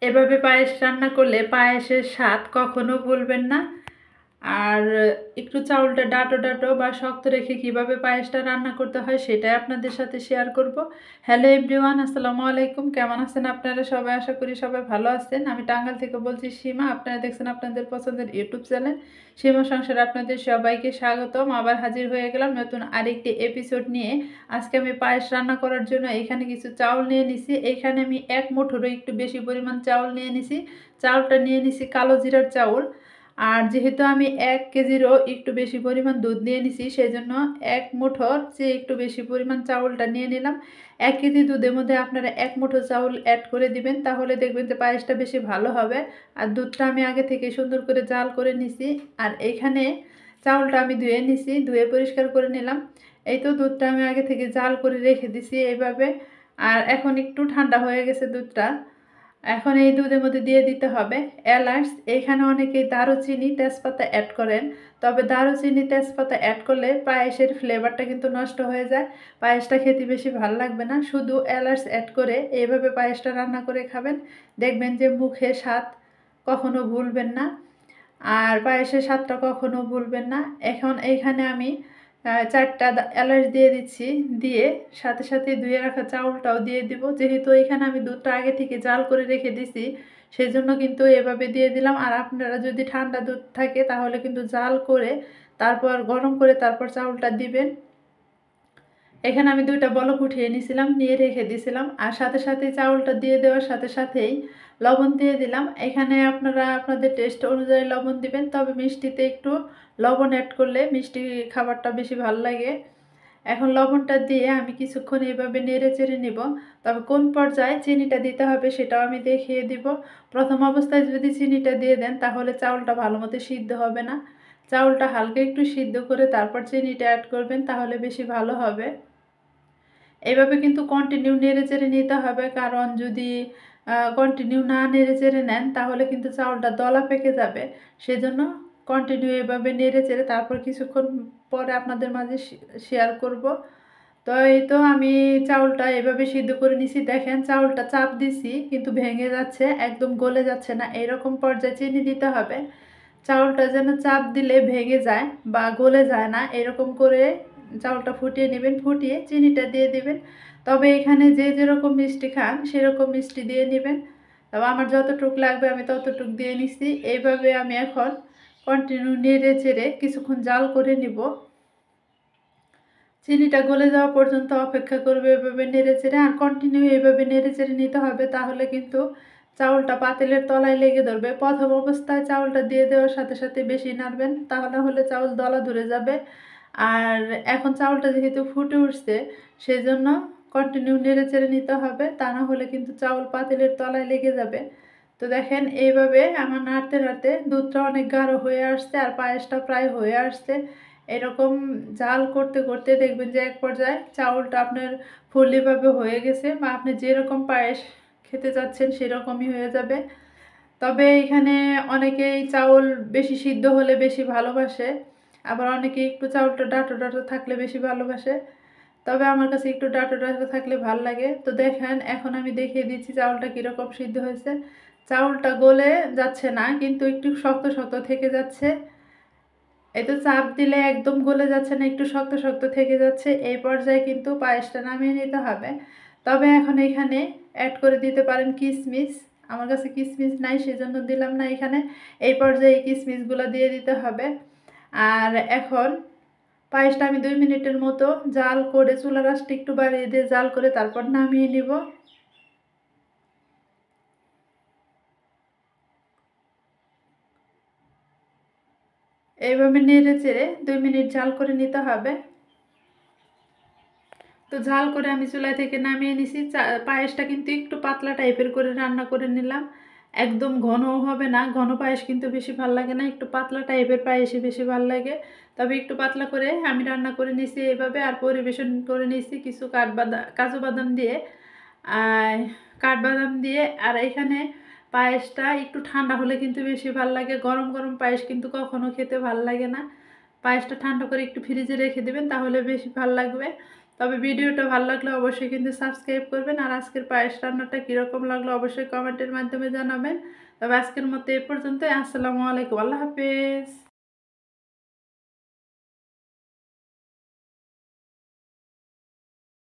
এভাবে পায়েস রান্না করলে পায়েসের স্বাদ কখনো ভুলবেন না। আর একটু চাউলটা ডাটো ডাটো বা শক্ত রেখে কিভাবে পায়েসটা রান্না করতে হয় সেটাই আপনাদের সাথে শেয়ার করব। হ্যালো এভরিওয়ান, আসসালামু আলাইকুম। কেমন আছেন আপনারা সবাই? আশা করি সবাই ভালো আছেন। আমি টাঙ্গাইল থেকে বলছি সীমা। আপনারা দেখছেন আপনাদের পছন্দের ইউটিউব চ্যানেল সীমা সংসারে আপনাদের সবাইকে স্বাগতম। আবার হাজির হয়ে গেলাম নতুন আরেকটি এপিসোড নিয়ে। আজকে আমি পায়েস রান্না করার জন্য এখানে কিছু চাউল নিয়ে নিছি। এখানে আমি এক মুঠোরও একটু বেশি পরিমাণ চাউল নিয়ে নিছি। চাউলটা নিয়ে নিছি কালো জিরার চাউল। আর যেহেতু আমি 1 কেজিরও একটু বেশি পরিমাণ দুধ নিয়ে নিছি, সেই জন্য এক মুঠোর চেয়ে একটু বেশি পরিমাণ চাউলটা নিয়ে নিলাম। 1 কেজি দুধের মধ্যে আপনারা 1 মুঠো চাউল অ্যাড করে দিবেন, তাহলে দেখবেন যে পায়েসটা বেশি ভালো হবে। আর দুধটা আমি আগে থেকে সুন্দর করে জাল করে নিছি। আর এইখানে চাউলটা আমি ধুয়ে নিছি, ধুয়ে পরিষ্কার করে নিলাম। এই তো দুধটা আমি আগে থেকে জাল করে রেখে দিছি এইভাবে। আর এখন একটু ঠান্ডা হয়ে গেছে দুধটা। এখন এই দুধের মধ্যে দিয়ে দিতে হবে এলাচ। এখানে অনেকেই দারুচিনি তেজপাতা অ্যাড করেন, তবে দারুচিনি তেজপাতা অ্যাড করলে পায়েসের ফ্লেভারটা কিন্তু নষ্ট হয়ে যায়, পায়েসটা খেতে বেশি ভালো লাগবে না। শুধু এলাচ অ্যাড করে এইভাবে পায়েসটা রান্না করে খাবেন, দেখবেন যে মুখে স্বাদ কখনো ভুলবেন না। আর পায়েসের স্বাদটা কখনো ভুলবেন না। এখন এইখানে আমি 4টা এলাচ দিয়ে দিচ্ছি, দিয়ে সাথে সাথে ধুয়ে রাখা চাউলটাও দিয়ে দিব। যেহেতু এখানে আমি দুধটা আগে থেকে জাল করে রেখে দিছি, সেই জন্য কিন্তু এভাবে দিয়ে দিলাম। আর আপনারা যদি ঠান্ডা দুধ থাকে তাহলে কিন্তু জাল করে তারপর গরম করে তারপর চাউলটা দিবেন। এখানে আমি 2টা বলক উঠিয়ে নিয়েছিলাম, নিয়ে রেখে দিয়েছিলাম। আর সাথে সাথে চাউলটা দিয়ে দেওয়ার সাথে সাথেই লবণ দিয়ে দিলাম। এখানে আপনারা আপনাদের টেস্ট অনুযায়ী লবণ দিবেন, তবে মিষ্টিতে একটু লবণ অ্যাড করলে মিষ্টি খাবারটা বেশি ভালো লাগে। এখন লবণটা দিয়ে আমি কিছুক্ষণ এইভাবে নেড়ে চেড়ে নিব। তবে কোন পর্যায়ে চিনিটা দিতে হবে সেটাও আমি দেখিয়ে দিব। প্রথম অবস্থায় যদি চিনিটা দিয়ে দেন তাহলে চাউলটা ভালো মতো সিদ্ধ হবে না। চাউলটা হালকা একটু সিদ্ধ করে তারপর চিনিটা অ্যাড করবেন, তাহলে বেশি ভালো হবে। এইভাবে কিন্তু কন্টিনিউ নেড়ে চেড়ে নিতে হবে, কারণ যদি কন্টিনিউ না নেড়ে চেড়ে নেন তাহলে কিন্তু চাউলটা দলা পেকে যাবে। সেজন্য কন্টিনিউ এভাবে নেড়ে চেড়ে তারপর কিছুক্ষণ পরে আপনাদের মাঝে শেয়ার করব। তো এই তো আমি চাউলটা এভাবে সিদ্ধ করে নিছি। দেখেন চাউলটা চাপ দিছি কিন্তু ভেঙে যাচ্ছে, একদম গলে যাচ্ছে না। এরকম পর্যায়ে চিনি দিতে হবে। চাউলটা যেন চাপ দিলে ভেঙে যায় বা গলে যায় না, এরকম করে চাউলটা ফুটিয়ে নেবেন। ফুটিয়ে চিনিটা দিয়ে দিবেন। তবে এখানে যে যেরকম মিষ্টি খান সেরকম মিষ্টি দিয়ে নেবেন। তবে আমার যতটুক লাগবে আমি ততটুক দিয়ে নিচ্ছি। এইভাবে আমি এখন কন্টিনিউ নেড়ে চেড়ে কিছুক্ষণ জাল করে নিব। চিনিটা গলে যাওয়া পর্যন্ত অপেক্ষা করবে এভাবে নেড়ে চেড়ে। আর কন্টিনিউ এইভাবে নেড়ে চেড়ে নিতে হবে, তাহলে কিন্তু চাউলটা পাতিলের তলায় লেগে ধরবে। প্রথম অবস্থায় চাউলটা দিয়ে দেওয়ার সাথে সাথে বেশি নাড়বেন, তাহলে হলে চাউল দলা ধরে যাবে। আর এখন চাউলটা যেহেতু ফুটে উঠছে সেই জন্য কন্টিনিউ নেড়ে চেড়ে নিতে হবে, তা না হলে কিন্তু চাউল পাতিলের তলায় লেগে যাবে। তো দেখেন এইভাবে আমার নাড়তে নাড়তে দুধটা অনেক গাঢ় হয়ে আসছে আর পায়েসটা প্রায় হয়ে আসছে। এরকম জাল করতে করতে দেখবেন যে এক পর্যায়ে চাউলটা আপনার ফুলিভাবে হয়ে গেছে, বা আপনি যেরকম পায়েস খেতে চাচ্ছেন সেরকমই হয়ে যাবে। তবে এখানে অনেকেই চাউল বেশি সিদ্ধ হলে বেশি ভালোবাসে, আবার অনেকে একটু চাউলটা ডাঁটো ডাঁটো থাকলে বেশি ভালোবাসে। তবে আমার কাছে একটু ডাঁটো ডাঁটো থাকলে ভাল লাগে। তো দেখেন এখন আমি দেখিয়ে দিচ্ছি চাউলটা কীরকম সিদ্ধ হয়েছে। চাউলটা গলে যাচ্ছে না, কিন্তু একটু শক্ত শক্ত থেকে যাচ্ছে। এই তো চাপ দিলে একদম গলে যাচ্ছে না, একটু শক্ত শক্ত থেকে যাচ্ছে। এই পর্যায়ে কিন্তু পায়েসটা নামিয়ে নিতে হবে। তবে এখন এখানে অ্যাড করে দিতে পারেন কিশমিশ। আমার কাছে কিশমিশ নাই সেজন্য দিলাম না এখানে। এই পর্যায়ে এই কিশমিশগুলো দিয়ে দিতে হবে। আর এখন পায়েসটা আমি 2 মিনিটের মতো জাল করে চুলার আঁচটা একটু বাড়িয়ে দিয়ে জাল করে তারপর নামিয়ে নিব। এইভাবে নেড়ে চেড়ে 2 মিনিট জাল করে নিতে হবে। তো ঝাল করে আমি চুলা থেকে নামিয়ে নিছি। পায়েসটা কিন্তু একটু পাতলা টাইপের করে রান্না করে নিলাম, একদম ঘনও হবে না। ঘন পায়েস কিন্তু বেশি ভালো লাগে না, একটু পাতলা টাইপের পায়েসই বেশি ভালো লাগে। তবে একটু পাতলা করে আমি রান্না করে নিছি এইভাবে। আর পরিবেশন করে নিছি কিছু কাজু বাদাম দিয়ে। আর কাঠবাদাম দিয়ে। আর এখানে পায়েসটা একটু ঠান্ডা হলে কিন্তু বেশি ভালো লাগে, গরম গরম পায়েস কিন্তু কখনো খেতে ভালো লাগে না। পায়েসটা ঠান্ডা করে একটু ফ্রিজে রেখে দেবেন, তাহলে বেশি ভালো লাগবে। তবে ভিডিওটা ভালো লাগলে অবশ্যই কিন্তু সাবস্ক্রাইব করবেন। আর আজকের পায়েস রান্নাটা কীরকম লাগলো অবশ্যই কমেন্টের মাধ্যমে জানাবেন। তবে আজকের মতো এ পর্যন্তই। আসসালামু আলাইকুম, আল্লাহ হাফেজ।